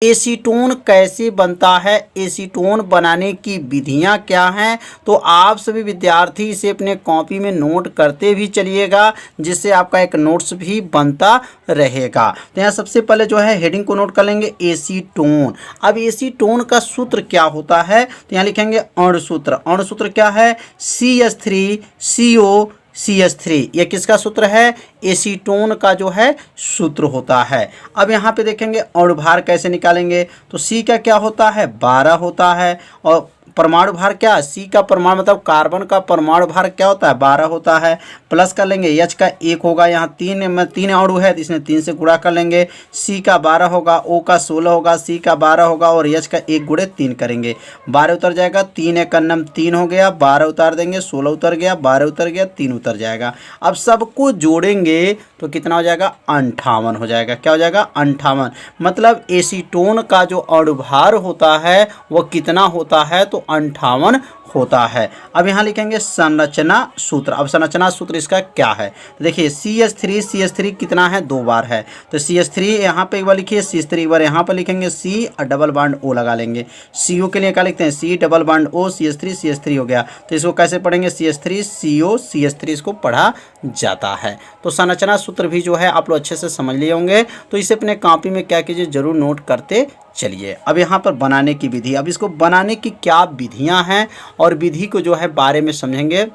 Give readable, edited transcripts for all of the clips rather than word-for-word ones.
Acetone कैसे बनता है, एसीटोन बनाने की विधियां क्या हैं, तो आप सभी विद्यार्थी इसे अपने कॉपी में नोट करते भी चलिएगा, जिससे आपका एक नोट्स भी बनता रहेगा। तो यहाँ सबसे पहले जो है हेडिंग को नोट कर लेंगे, एसीटोन। अब एसीटोन का सूत्र क्या होता है, तो यहाँ लिखेंगे अणुसूत्र। अणुसूत्र क्या है, CH3CO CH3। ये किसका सूत्र है, एसीटोन का जो है सूत्र होता है। अब यहाँ पे देखेंगे अणुभार कैसे निकालेंगे, तो C का क्या होता है, 12 होता है, और परमाणु भार क्या, C का परमाणु मतलब कार्बन का परमाणु भार क्या होता है, 12 होता है। प्लस कर लेंगे H का 1 होगा, यहाँ तीन अणु है तो इसमें 3 से गुणा कर लेंगे। C का 12 होगा, O का 16 होगा, C का 12 होगा और H का 1 गुणे 3 करेंगे, 12 उतर जाएगा, 3 एक अन्नम 3 हो गया, 12 उतार देंगे, 16 उतर गया, 12 उतर गया, 3 उतर जाएगा। अब सबको जोड़ेंगे तो कितना हो जाएगा, 58 हो जाएगा। क्या हो जाएगा, 58। मतलब एसीटोन का जो अणुभार होता है वह कितना होता है, तो 58 होता है। अब यहाँ लिखेंगे संरचना सूत्र। अब संरचना सूत्र इसका क्या है, देखिए CH3 कितना है, 2 बार है, तो CH3 यहाँ पे एक बार लिखिए, CH3 एक बार यहाँ पर लिखेंगे, C और डबल बॉन्ड O लगा लेंगे। CO के लिए क्या लिखते हैं, C double bond O, CH3 हो गया। तो इसको कैसे पढ़ेंगे, CH3CO CH3 इसको पढ़ा जाता है। तो संरचना सूत्र भी जो है आप लोग अच्छे से समझ लिए होंगे, तो इसे अपने कॉपी में क्या कीजिए, जरूर नोट करते चलिए। अब यहाँ पर बनाने की विधि, अब इसको बनाने की क्या विधियाँ हैं और विधि को जो है बारे में समझेंगे।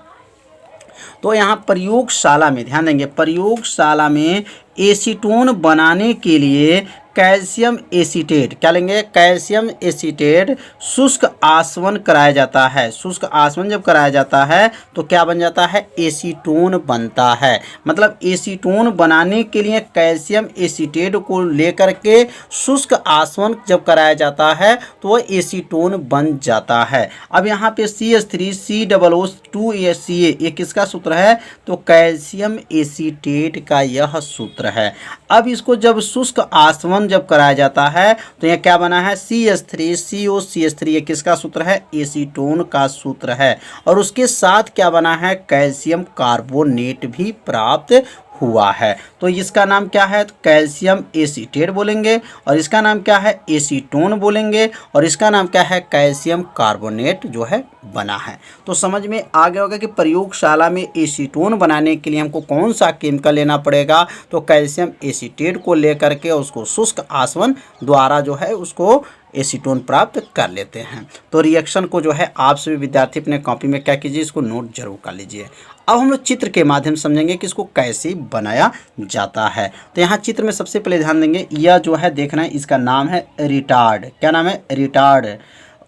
तो यहाँ प्रयोगशाला में ध्यान देंगे, प्रयोगशाला में एसीटोन बनाने के लिए कैल्शियम एसीटेट, क्या लेंगे, कैल्शियम एसीटेट शुष्क आसवन कराया जाता है। शुष्क आसवन जब कराया जाता है तो क्या बन जाता है, एसीटोन बनता है। मतलब एसीटोन बनाने के लिए कैल्शियम एसीटेट को लेकर के शुष्क आसवन जब कराया जाता है तो वह एसीटोन बन जाता है। अब यहाँ पे CH3COO2CA ये किसका सूत्र है, तो कैल्शियम एसीटेट का यह सूत्र है। अब इसको जब शुष्क आसवन जब कराया जाता है तो यह क्या बना है, CH3COCH3 ये किसका सूत्र है, एसीटोन का सूत्र है। और उसके साथ क्या बना है, कैल्शियम कार्बोनेट भी प्राप्त हुआ है। तो इसका नाम क्या है, तो कैल्शियम एसीटेट बोलेंगे, और इसका नाम क्या है, एसीटोन बोलेंगे, और इसका नाम क्या है, कैल्शियम कार्बोनेट जो है बना है। तो समझ में आ गया होगा कि प्रयोगशाला में एसीटोन बनाने के लिए हमको कौन सा केमिकल लेना पड़ेगा, तो कैल्शियम एसीटेट को लेकर के उसको शुष्क आसवन द्वारा जो है उसको एसीटोन प्राप्त कर लेते हैं। तो रिएक्शन को जो है आप सभी विद्यार्थी अपने कॉपी में क्या कीजिए, इसको नोट जरूर कर लीजिए। अब हम लोग चित्र के माध्यम से समझेंगे कि इसको कैसे बनाया जाता है। तो यहाँ चित्र में सबसे पहले ध्यान देंगे, यह जो है देखना है, इसका नाम है रिटार्ड। क्या नाम है, रिटार्ड।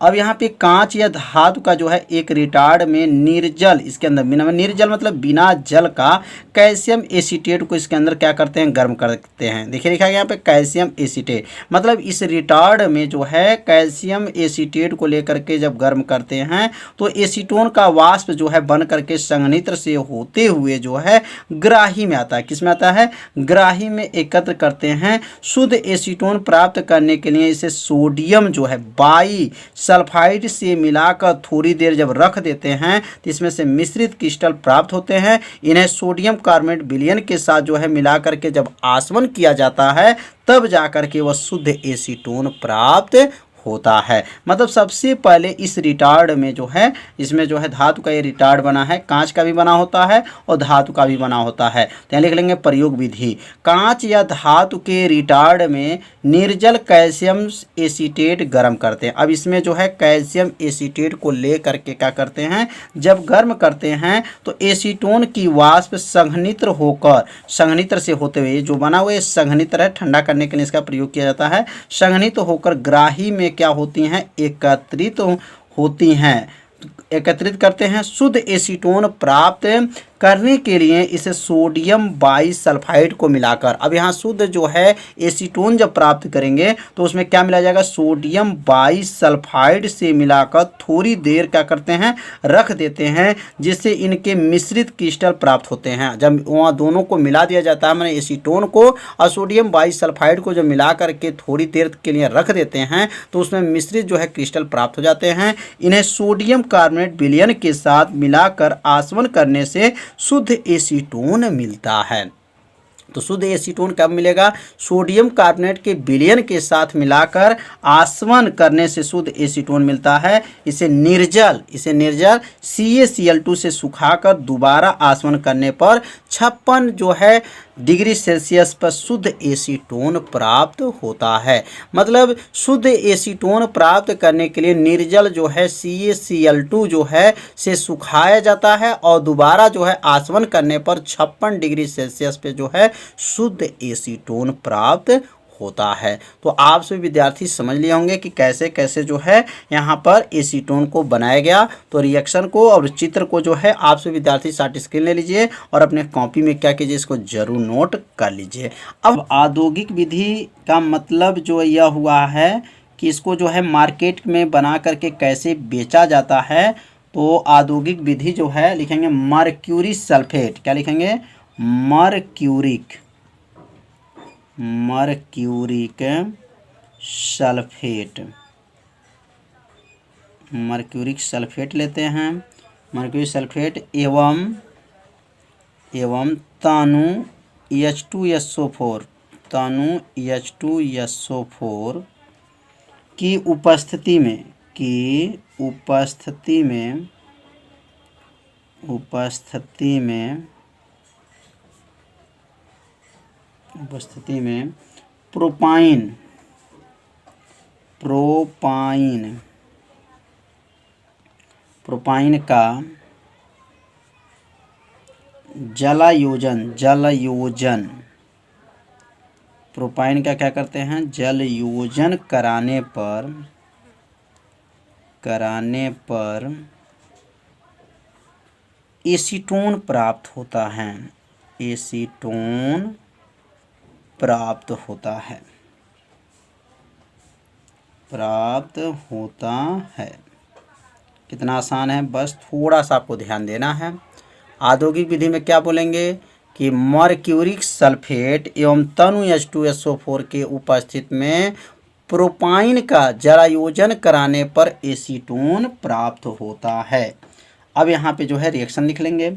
अब यहाँ पे कांच या धातु का जो है एक रिटार्ड में निर्जल, इसके अंदर बिना निर्जल मतलब बिना जल का कैल्शियम एसीटेट को इसके अंदर क्या करते हैं, गर्म करते हैं। देखिए लिखा गया यहाँ पे कैल्शियम एसीटेट, मतलब इस रिटार्ड में जो है कैल्शियम एसीटेट को लेकर के जब गर्म करते हैं तो एसीटोन का वाष्प जो है बन करके संघनित्र से होते हुए जो है ग्राही में आता है। किस में आता है, ग्राही में एकत्र करते हैं। शुद्ध एसीटोन प्राप्त करने के लिए इसे सोडियम जो है बाई सल्फाइड से मिलाकर थोड़ी देर जब रख देते हैं तो इसमें से मिश्रित क्रिस्टल प्राप्त होते हैं। इन्हें सोडियम कार्बोनेट विलयन के साथ जो है मिलाकर के जब आसवन किया जाता है तब जाकर के वह शुद्ध एसीटोन प्राप्त होता है। मतलब सबसे पहले इस रिटार्ड में जो है, इसमें जो है धातु का ये रिटार्ड बना है, कांच का भी बना होता है और धातु का भी बना होता है। तो यहाँ लिख लेंगे प्रयोग विधि, कांच या धातु के रिटार्ड में निर्जल कैल्शियम एसीटेट गर्म करते हैं। अब इसमें जो है कैल्शियम एसीटेट को ले करके क्या करते हैं, जब गर्म करते हैं तो एसीटोन की वाष्प संघनित्र होकर, संघनित्र से होते हुए जो बना हुआ संघनित्र है, ठंडा करने के लिए इसका प्रयोग किया जाता है, संघनित्र होकर ग्राही में क्या होती हैं, एकत्रित होती हैं, एकत्रित करते हैं। शुद्ध एसीटोन प्राप्त करने के लिए इसे सोडियम बाईसल्फाइड को मिलाकर, अब यहाँ शुद्ध जो है एसीटोन जब प्राप्त करेंगे तो उसमें क्या मिला जाएगा, सोडियम बाईसल्फाइड से मिलाकर थोड़ी देर क्या करते हैं, रख देते हैं, जिससे इनके मिश्रित क्रिस्टल प्राप्त होते हैं। जब वहाँ दोनों को मिला दिया जाता है, मैंने एसीटोन को और सोडियम बाईसल्फाइड को जब मिला करके थोड़ी देर के लिए रख देते हैं तो उसमें मिश्रित जो है क्रिस्टल प्राप्त हो जाते हैं। इन्हें सोडियम कार्बोनेट विलयन के साथ मिलाकर आसवन करने से शुद्ध एसीटोन मिलता है। तो शुद्ध एसीटोन कब मिलेगा? सोडियम कार्बोनेट के विलयन के साथ मिलाकर आसवन करने से शुद्ध एसीटोन मिलता है। इसे निर्जल CaCl2 से सुखाकर दोबारा आसवन करने पर 56 जो है डिग्री सेल्सियस पर शुद्ध एसीटोन प्राप्त होता है। मतलब शुद्ध एसीटोन प्राप्त करने के लिए निर्जल जो है CaCl2 जो है से सुखाया जाता है और दोबारा जो है आसवन करने पर 56 डिग्री सेल्सियस पे जो है शुद्ध एसीटोन प्राप्त होता है। तो आप सभी विद्यार्थी समझ लिए होंगे कि कैसे कैसे जो है यहाँ पर एसीटोन को बनाया गया। तो रिएक्शन को और चित्र को जो है आप सभी विद्यार्थी शॉर्ट स्क्रीन ले लीजिए और अपने कॉपी में क्या कीजिए, इसको जरूर नोट कर लीजिए। अब औद्योगिक विधि का मतलब जो यह हुआ है कि इसको जो है मार्केट में बना करके कैसे बेचा जाता है। तो औद्योगिक विधि जो है लिखेंगे मर्क्यूरी सल्फेट, क्या लिखेंगे? मर्क्यूरिक सल्फेट लेते हैं। मर्क्यूरिक सल्फेट एवं तानु H2SO4 की उपस्थिति में प्रोपाइन का जलयोजन प्रोपाइन का क्या करते हैं? जलयोजन कराने पर एसीटोन प्राप्त होता है। कितना आसान है, बस थोड़ा सा आपको ध्यान देना है। औद्योगिक विधि में क्या बोलेंगे कि मर्क्यूरिक सल्फेट एवं तनु H2SO4 के उपस्थिति में प्रोपाइन का जलायोजन कराने पर एसीटोन प्राप्त होता है। अब यहाँ पे जो है रिएक्शन लिख लेंगे।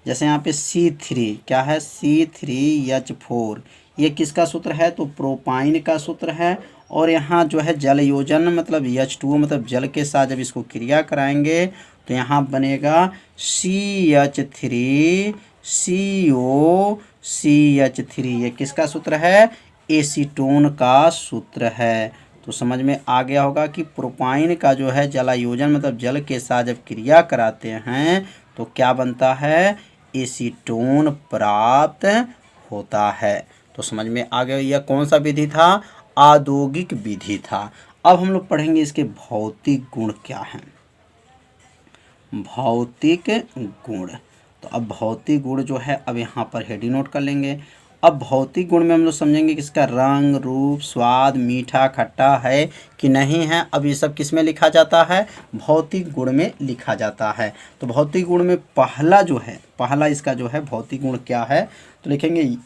जैसे यहाँ पे C3 क्या है? C3H4 ये किसका सूत्र है? तो प्रोपाइन का सूत्र है। और यहाँ जो है जलयोजन मतलब H2O मतलब जल के साथ जब इसको क्रिया कराएंगे तो यहाँ बनेगा CH3COCH3। ये किसका सूत्र है? एसीटोन का सूत्र है। तो समझ में आ गया होगा कि प्रोपाइन का जो है जलायोजन मतलब जल के साथ जब क्रिया कराते हैं तो क्या बनता है? एसीटोन प्राप्त होता है। तो समझ में आ गया यह कौन सा विधि था? औद्योगिक विधि था। अब हम लोग पढ़ेंगे इसके भौतिक गुण क्या हैं। भौतिक गुण, तो अब भौतिक गुण जो है अब यहाँ पर हेडिंग नोट कर लेंगे। अब भौतिक गुण में हम लोग समझेंगे कि इसका रंग, रूप, स्वाद, मीठा, खट्टा है कि नहीं है। अब ये सब किस में लिखा जाता है? भौतिक गुण में लिखा जाता है। तो भौतिक गुण में पहला इसका जो है भौतिक गुण क्या है? तो लिखेंगे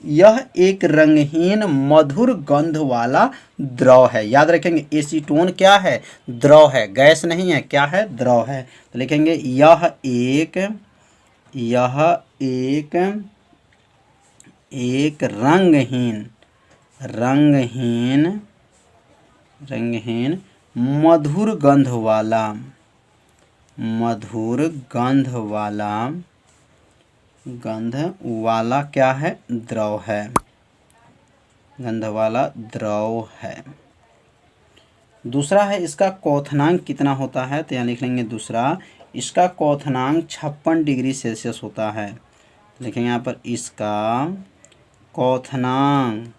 यह एक रंगहीन मधुर गंध वाला द्रव है। याद रखेंगे एसीटोन क्या है? द्रव है, गैस नहीं है, क्या है? द्रव है। तो लिखेंगे यह एक रंगहीन मधुर गंध वाला क्या है? द्रव है, गंध वाला द्रव है। दूसरा है इसका क्वथनांक कितना होता है? तो यहाँ लिख लेंगे दूसरा, इसका क्वथनांक 56 डिग्री सेल्सियस होता है। लिखेंगे यहाँ पर इसका क्वथनांक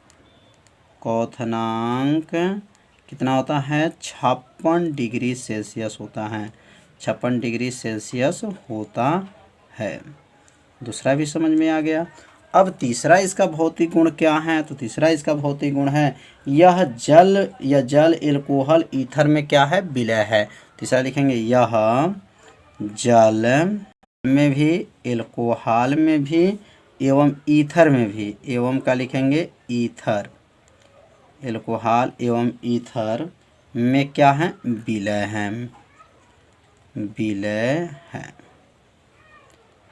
कितना होता है? 56 डिग्री सेल्सियस होता है। 56 डिग्री सेल्सियस होता है। दूसरा भी समझ में आ गया। अब तीसरा इसका भौतिक गुण क्या है? तो तीसरा इसका भौतिक गुण है यह जल एल्कोहल ईथर में क्या है? विलय है। तीसरा लिखेंगे यह जल में भी, एल्कोहल में भी एवं ईथर में भी, एवं का लिखेंगे ईथर, एल्कोहल एवं ईथर में क्या है? विलय है।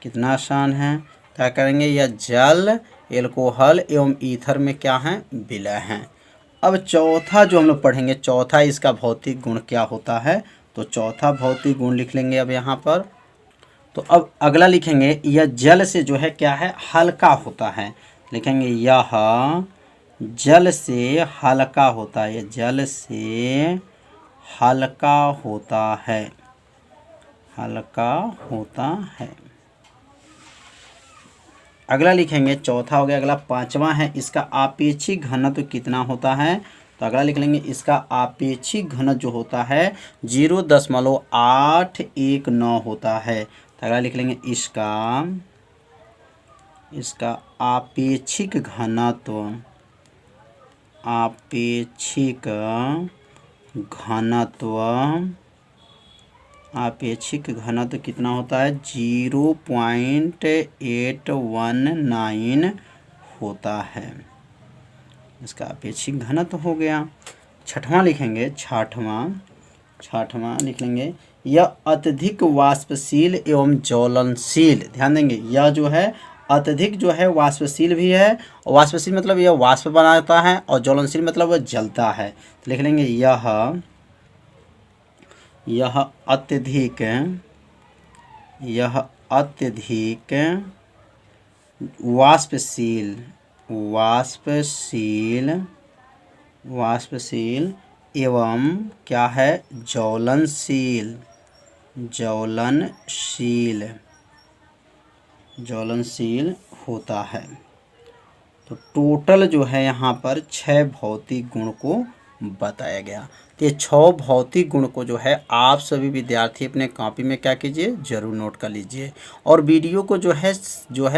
कितना आसान है। क्या करेंगे, यह जल, एल्कोहल एवं ईथर में क्या हैं, विलय हैं। अब चौथा जो हम लोग पढ़ेंगे, चौथा इसका भौतिक गुण क्या होता है, तो चौथा भौतिक गुण लिख लेंगे अब यहाँ पर। तो अब अगला लिखेंगे, यह जल से जो है क्या है, हल्का होता है। लिखेंगे यह जल से हल्का होता है, यह जल से हल्का होता है, हल्का होता है। अगला लिखेंगे, चौथा हो गया, अगला पांचवा है, इसका आपेक्षिक घनत्व कितना होता है। तो अगला लिख लेंगे, इसका आपेक्षिक घनत्व जो होता है 0.819 होता है। तो अगला लिख लेंगे, इसका आपेक्षिक घनत्व, आपेक्षिक घनत्व, आपेक्षिक घनत्व कितना होता है, 0.819 होता है। इसका आपेक्षिक घनत्व हो गया। छठवां लिखेंगे, छठवां लिख लेंगे, यह अत्यधिक वाष्पशील एवं ज्वलनशील। ध्यान देंगे, यह जो है अत्यधिक जो है वाष्पशील भी है, और वाष्पशील मतलब यह वाष्प बनाता है, और ज्वलनशील मतलब वह जलता है। तो लिख लेंगे, यह अत्यधिक वाष्पशील एवं क्या है, ज्वलनशील होता है। तो टोटल जो है यहाँ पर 6 भौतिक गुण को बताया गया। तो ये 6 भौतिक गुण को जो है आप सभी विद्यार्थी अपने कॉपी में क्या कीजिए, जरूर नोट कर लीजिए, और वीडियो को जो है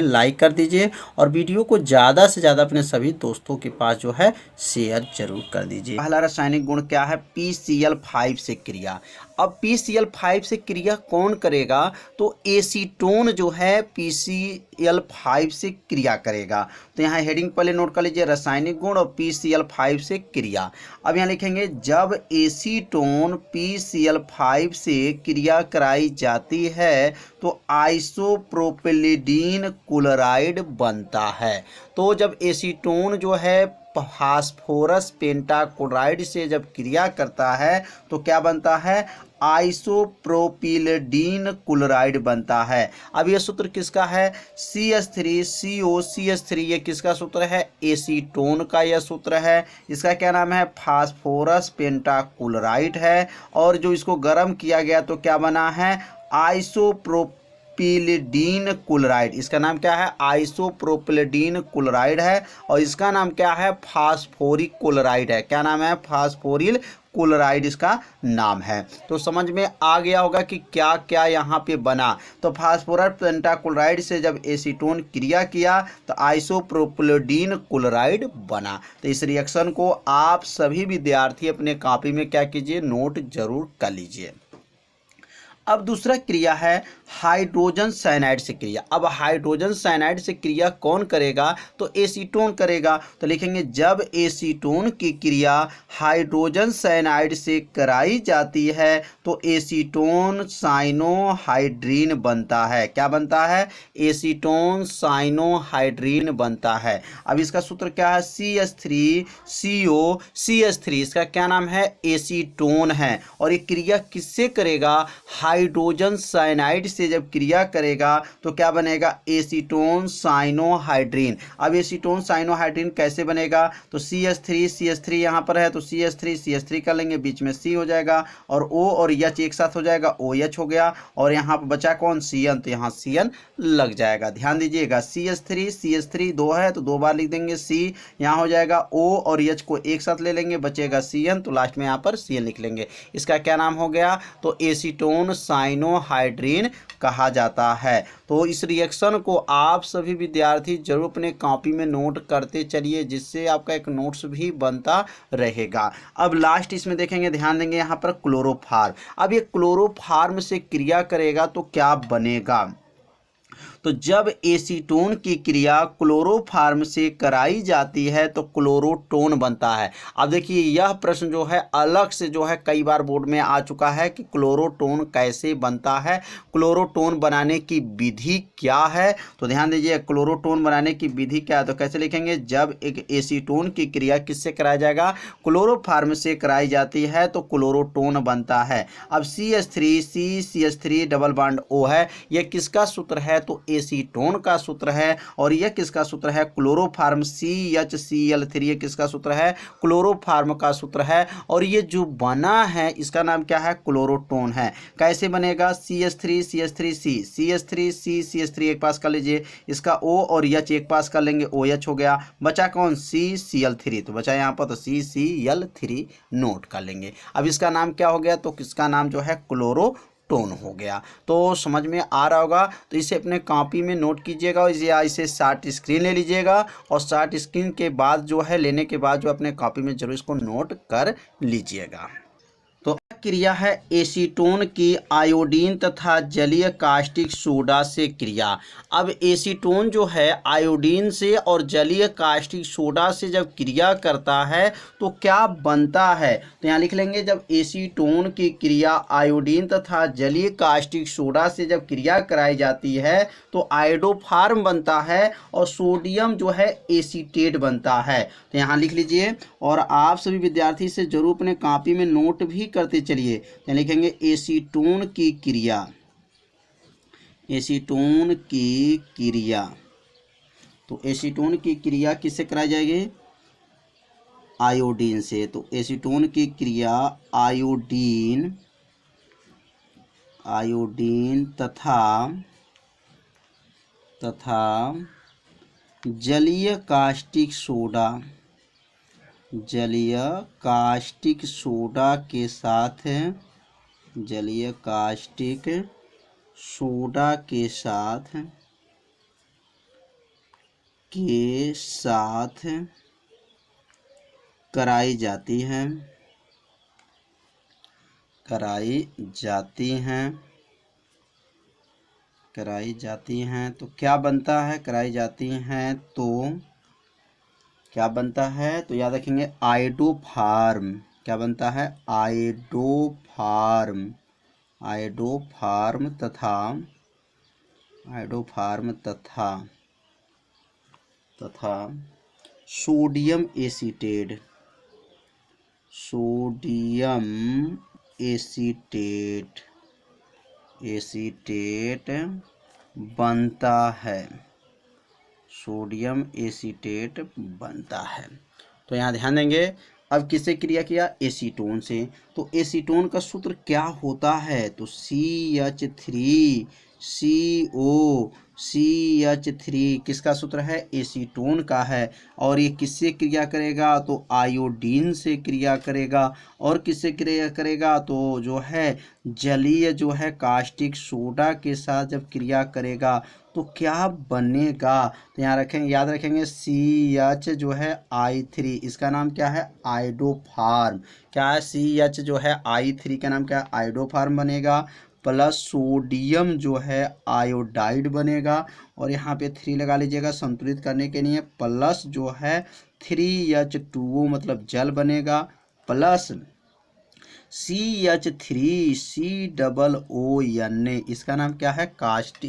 लाइक कर दीजिए, और वीडियो को ज़्यादा से ज़्यादा अपने सभी दोस्तों के पास जो है शेयर जरूर कर दीजिए। पहला रासायनिक गुण क्या है, PCl5 से क्रिया। अब PCl5 से क्रिया कौन करेगा, तो एसीटोन जो है PCl5 से क्रिया करेगा। तो यहाँ हेडिंग पहले नोट कर लीजिए, रासायनिक गुण और PCl5 से क्रिया। अब यहाँ लिखेंगे, जब एसीटोन PCl5 से क्रिया कराई जाती है तो आइसोप्रोपिलीडीन क्लोराइड बनता है। तो जब एसीटोन जो है फास्फोरस पेंटाक्लोराइड से जब क्रिया करता है तो क्या बनता है, आइसोप्रोपिलीडीन क्लोराइड बनता है। अब ये सूत्र किसका है, CH3COCH3, ये किसका सूत्र है, एसीटोन का यह सूत्र है। इसका क्या नाम है, फास्फोरस पेंटाक्लोराइड है, और जो इसको गर्म किया गया तो क्या बना है, आइसोप्रोपिलीडीन क्लोराइड। इसका नाम क्या है, आइसोप्रोपिलीडीन क्लोराइड है, और इसका नाम क्या है, फास्फोरिक क्लोराइड है। क्या नाम है, फास्फोरिल क्लोराइड इसका नाम है। तो समझ में आ गया होगा कि क्या क्या यहाँ पे बना। तो फास्फोरस पेंटाक्लोराइड से जब एसीटोन क्रिया किया तो आइसोप्रोपिलीडीन क्लोराइड बना। तो इस रिएक्शन को आप सभी विद्यार्थी अपने कॉपी में क्या कीजिए, नोट जरूर कर लीजिए। अब दूसरा क्रिया है हाइड्रोजन साइनाइड से क्रिया। अब हाइड्रोजन साइनाइड से क्रिया कौन करेगा, तो एसीटोन करेगा। तो लिखेंगे, जब एसीटोन की क्रिया हाइड्रोजन साइनाइड से कराई जाती है तो एसीटोन साइनोहाइड्रीन बनता है। क्या बनता है, एसीटोन साइनोहाइड्रीन बनता है। अब इसका सूत्र क्या है, CH3COCH3, इसका क्या नाम है, एसीटोन है। और ये क्रिया किससे करेगा, हाइड्रोजन साइनाइड से जब क्रिया करेगा तो क्या बनेगा, एसीटोन साइनोहाइड्रीन। अब एसीटोन साइनोहाइड्रीन कैसे बनेगा, तो CH3 यहाँ पर है तो CH3 कर लेंगे, बीच में C हो जाएगा, और O और H एक साथ हो जाएगा, OH हो गया, और यहाँ पर बचा कौन, CN, तो यहाँ CN लग जाएगा। ध्यान दीजिएगा, CH3 दो है तो 2 बार लिख देंगे, C यहाँ हो जाएगा, O और H को एक साथ ले लेंगे, बचेगा CN, तो लास्ट में यहाँ पर CN लिख लेंगे। इसका क्या नाम हो गया, तो एसीटोन साइनोहाइड्रीन कहा जाता है। तो इस रिएक्शन को आप सभी विद्यार्थी जरूर अपने कॉपी में नोट करते चलिए, जिससे आपका एक नोट्स भी बनता रहेगा। अब लास्ट इसमें देखेंगे, ध्यान देंगे यहाँ पर क्लोरोफार्म। अब ये क्लोरोफार्म से क्रिया करेगा तो क्या बनेगा, तो तो जब एसीटोन की क्रिया क्लोरोफार्म से कराई जाती है तो क्लोरोटोन बनता है। अब देखिए यह प्रश्न जो है अलग से जो है कई बार बोर्ड में आ चुका है कि क्लोरोटोन कैसे बनता है, क्लोरोटोन बनाने की विधि क्या है। तो ध्यान दीजिए क्लोरोटोन बनाने की विधि क्या है, तो कैसे लिखेंगे, जब एक एसीटोन की क्रिया किससे कराया जाएगा, क्लोरोफार्म से कराई जाती है तो क्लोरोटोन बनता है। अब CH3 डबल बॉन्ड O है, यह किसका सूत्र है, तो एसीटोन का सूत्र है। और यह किसका सूत्र है, क्लोरोफार्म CHCl3, ये किसका सूत्र है, क्लोरोफार्म का सूत्र है। और ये जो बना है इसका नाम क्या है, क्लोरोटोन है। कैसे बनेगा, CH3 एक पास कर लीजिए, इसका O और H एक पास कर लेंगे, OH हो गया, बचा कौन, CCl3, तो बचा यहाँ पर तो CCl3 नोट कर लेंगे। अब इसका नाम क्या हो गया, तो किसका नाम जो है क्लोरोटोन हो गया। तो समझ में आ रहा होगा, तो इसे अपने कॉपी में नोट कीजिएगा और इसे शार्ट स्क्रीन ले लीजिएगा और शार्ट स्क्रीन के बाद जो है लेने के बाद जो अपने कॉपी में जरूर इसको नोट कर लीजिएगा। तो क्रिया है एसीटोन की आयोडीन तथा जलीय कास्टिक सोडा से क्रिया। अब एसीटोन जो है आयोडीन से और जलीय कास्टिक सोडा से जब क्रिया करता है तो क्या बनता है, तो यहाँ लिख लेंगे, जब एसीटोन की क्रिया आयोडीन तथा जलीय कास्टिक सोडा से जब क्रिया कराई जाती है तो आयोडोफार्म बनता है और सोडियम जो है एसीटेट बनता है। तो यहाँ लिख लीजिए और आप सभी विद्यार्थी से जरूर अपने कॉपी में नोट भी करते चलिए। यहाँ लिखेंगे एसीटोन की क्रिया, एसीटोन की क्रिया, तो एसीटोन की क्रिया किससे कराई जाएगी, आयोडीन से। तो एसीटोन की क्रिया आयोडीन तथा जलीय कास्टिक सोडा के साथ, जलीय कास्टिक सोडा के साथ कराई जाती हैं तो क्या बनता है, कराई जाती हैं तो क्या बनता है, तो याद रखेंगे आयोडोफार्म। क्या बनता है, आयोडोफार्म तथा सोडियम एसीटेट बनता है, सोडियम एसीटेट बनता है। तो यहाँ ध्यान देंगे, अब किससे क्रिया किया, एसीटोन से। तो एसीटोन का सूत्र क्या होता है, तो CH3COCH3 किसका सूत्र है, एसीटोन का है। और ये किससे क्रिया करेगा, तो आयोडीन से क्रिया करेगा। और किससे क्रिया करेगा, तो जो है जलीय जो है कास्टिक सोडा के साथ जब क्रिया करेगा तो क्या बनेगा, तो यहाँ रखेंगे, याद रखेंगे CH जो है I3, इसका नाम क्या है, आयोडोफार्म। क्या है, CH जो है I3 का नाम क्या है, आयोडोफार्म बनेगा, प्लस सोडियम जो है आयोडाइड बनेगा। और यहाँ पे 3 लगा लीजिएगा संतुलित करने के लिए, प्लस जो है 3H2O मतलब जल बनेगा, प्लस CH3COON, इसका नाम क्या है,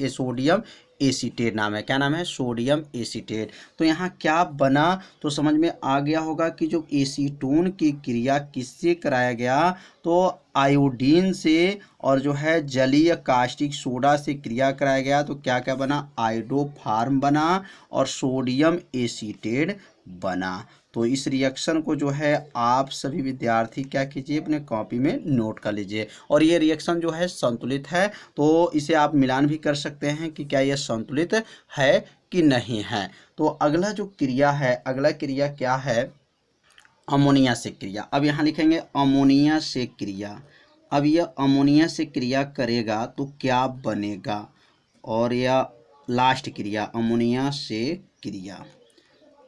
सोडियम एसीटेट नाम है। क्या नाम है, सोडियम एसीटेट। तो यहाँ क्या बना, तो समझ में आ गया होगा कि जो एसीटोन की क्रिया किससे कराया गया, तो आयोडीन से और जो है जलीय कास्टिक सोडा से क्रिया कराया गया। तो क्या क्या बना, आयोडोफार्म बना और सोडियम एसीटेट बना। तो इस रिएक्शन को जो है आप सभी विद्यार्थी क्या कीजिए, अपने कॉपी में नोट कर लीजिए। और ये रिएक्शन जो है संतुलित है, तो इसे आप मिलान भी कर सकते हैं कि क्या यह संतुलित है कि नहीं है। तो अगला जो क्रिया है, अगला क्रिया क्या है, अमोनिया से क्रिया। अब यहाँ लिखेंगे अमोनिया से क्रिया। अब यह अमोनिया से क्रिया करेगा तो क्या बनेगा, और यह लास्ट क्रिया अमोनिया से क्रिया।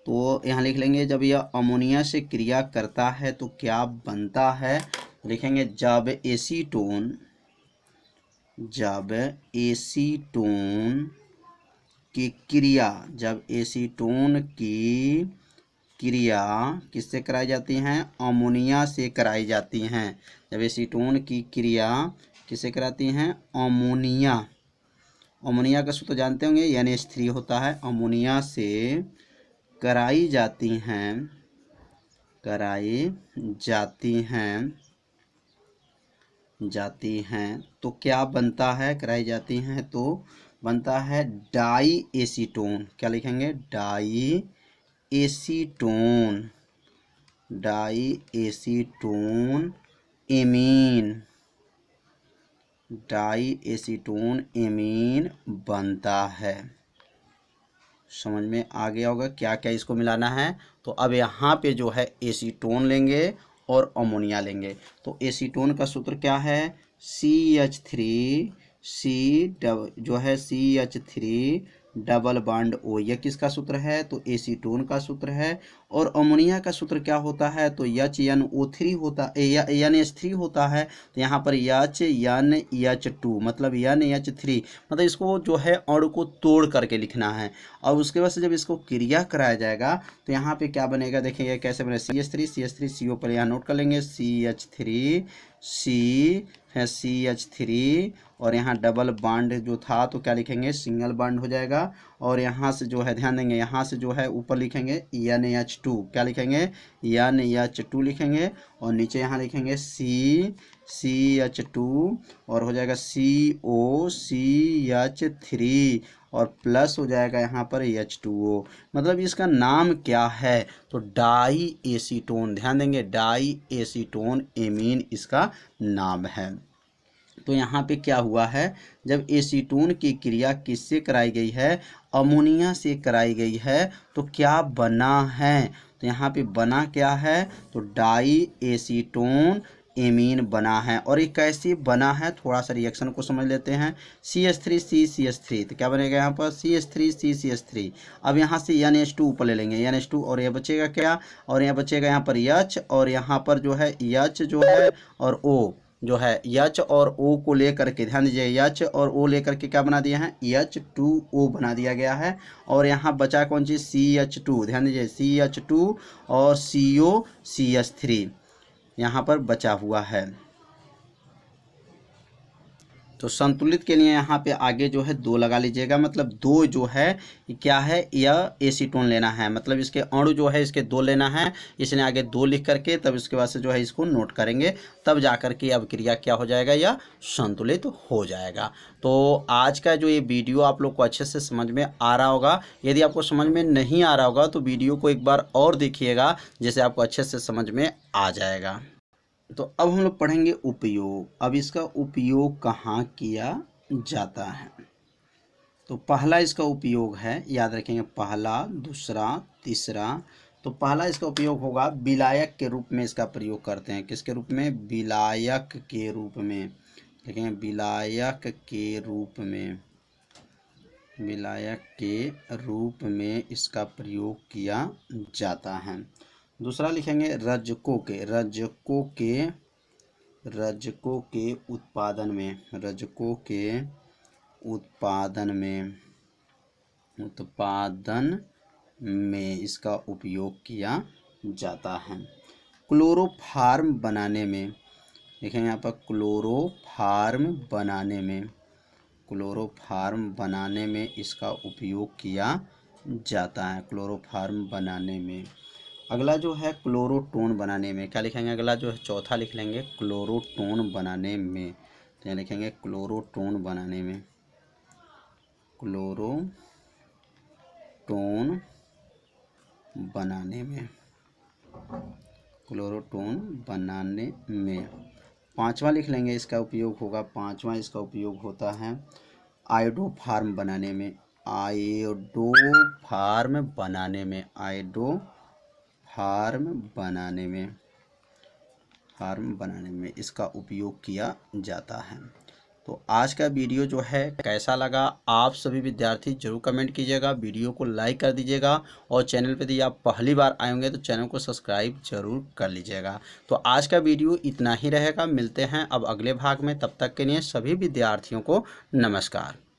तो यहाँ लिख लेंगे, जब यह अमोनिया से क्रिया करता है तो क्या बनता है, लिखेंगे जब एसीटोन की क्रिया, जब एसीटोन की क्रिया किससे कराई जाती हैं? अमोनिया से कराई जाती हैं। जब एसीटोन की क्रिया किससे कराती हैं? अमोनिया। अमोनिया का सूत्र जानते होंगे, NH3 होता है। अमोनिया से कराई जाती हैं, तो क्या बनता है? कराई जाती हैं तो बनता है डाई एसीटोन। क्या लिखेंगे? डाई एसीटोन एमीन बनता है। समझ में आ गया होगा क्या क्या इसको मिलाना है। तो अब यहाँ पे जो है एसीटोन लेंगे और अमोनिया लेंगे। तो एसीटोन का सूत्र क्या है? CH3 double bond O। यह किसका सूत्र है? तो एसीटोन का सूत्र है। और अमोनिया का सूत्र क्या होता है? तो HNO3 होता है, NH3 होता है। तो यहाँ पर HNH2 मतलब NH3, मतलब इसको जो है अणु को तोड़ करके लिखना है। और उसके बाद से जब इसको क्रिया कराया जाएगा तो यहाँ पे क्या बनेगा, देखिए कैसे बनेगा। CH3 CO पर यहाँ नोट कर लेंगे, CH3 और यहाँ डबल बॉन्ड जो था तो क्या लिखेंगे? सिंगल बॉन्ड हो जाएगा। और यहाँ से जो है ध्यान देंगे, यहाँ से जो है ऊपर लिखेंगे NH2। क्या लिखेंगे? NH2 लिखेंगे। और नीचे यहाँ लिखेंगे CH2 और हो जाएगा COCH3 और प्लस हो जाएगा यहाँ पर H2O। मतलब इसका नाम क्या है? तो डाई एसीटोन। ध्यान देंगे, डाई एसीटोन एमीन इसका नाम है। तो यहाँ पे क्या हुआ है, जब एसीटोन की क्रिया किससे कराई गई है? अमोनिया से कराई गई है। तो क्या बना है? तो यहाँ पे बना क्या है? तो डाई एसीटोन एमीन बना है। और ये कैसे बना है, थोड़ा सा रिएक्शन को समझ लेते हैं। CH3 तो क्या बनेगा यहाँ पर? CH3 अब यहाँ से NH2 ऊपर ले लेंगे, NH2 और यह बचेगा क्या? और यह बचेगा यहाँ पर H और यहाँ पर जो है H जो है और O जो है, H और O को लेकर के ध्यान दीजिए, H और O लेकर के क्या बना दिया है? H2O बना दिया गया है। और यहाँ बचा कौन सी? CH2। ध्यान दीजिए, CH2 और COCH3 यहाँ पर बचा हुआ है। तो संतुलित के लिए यहाँ पे आगे जो है 2 लगा लीजिएगा। मतलब 2 जो है क्या है? यह एसीटोन लेना है, मतलब इसके अणु जो है इसके 2 लेना है। इसने आगे 2 लिख करके तब इसके बाद से जो है इसको नोट करेंगे, तब जा करके अब क्रिया क्या हो जाएगा? यह संतुलित हो जाएगा। तो आज का जो ये वीडियो आप लोग को अच्छे से समझ में आ रहा होगा। यदि आपको समझ में नहीं आ रहा होगा तो वीडियो को एक बार और देखिएगा, जिससे आपको अच्छे से समझ में आ जाएगा। तो अब हम लोग पढ़ेंगे उपयोग। अब इसका उपयोग कहाँ किया जाता है? तो पहला इसका उपयोग है, याद रखेंगे, पहला, दूसरा, तीसरा। तो पहला इसका उपयोग होगा विलायक के रूप में इसका प्रयोग करते हैं। किसके रूप में? विलायक के रूप में। देखेंगे, विलायक के रूप में इसका प्रयोग किया जाता है। दूसरा लिखेंगे रजकों के उत्पादन में इसका उपयोग किया जाता है। क्लोरोफार्म बनाने में, देखेंगे यहाँ पर क्लोरोफार्म बनाने में इसका उपयोग किया जाता है। क्लोरोफार्म बनाने में। अगला जो है क्लोरोटोन बनाने में, क्या लिखेंगे? अगला जो है चौथा लिख लेंगे क्लोरोटोन बनाने में। तो यहाँ लिखेंगे क्लोरोटोन बनाने में। पांचवा लिख लेंगे, इसका उपयोग होगा, पांचवा इसका उपयोग होता है आयोडोफार्म बनाने में। फार्म बनाने में इसका उपयोग किया जाता है। तो आज का वीडियो जो है कैसा लगा, आप सभी विद्यार्थी जरूर कमेंट कीजिएगा। वीडियो को लाइक कर दीजिएगा और चैनल पे यदि आप पहली बार आए होंगे तो चैनल को सब्सक्राइब जरूर कर लीजिएगा। तो आज का वीडियो इतना ही रहेगा। मिलते हैं अब अगले भाग में, तब तक के लिए सभी विद्यार्थियों को नमस्कार।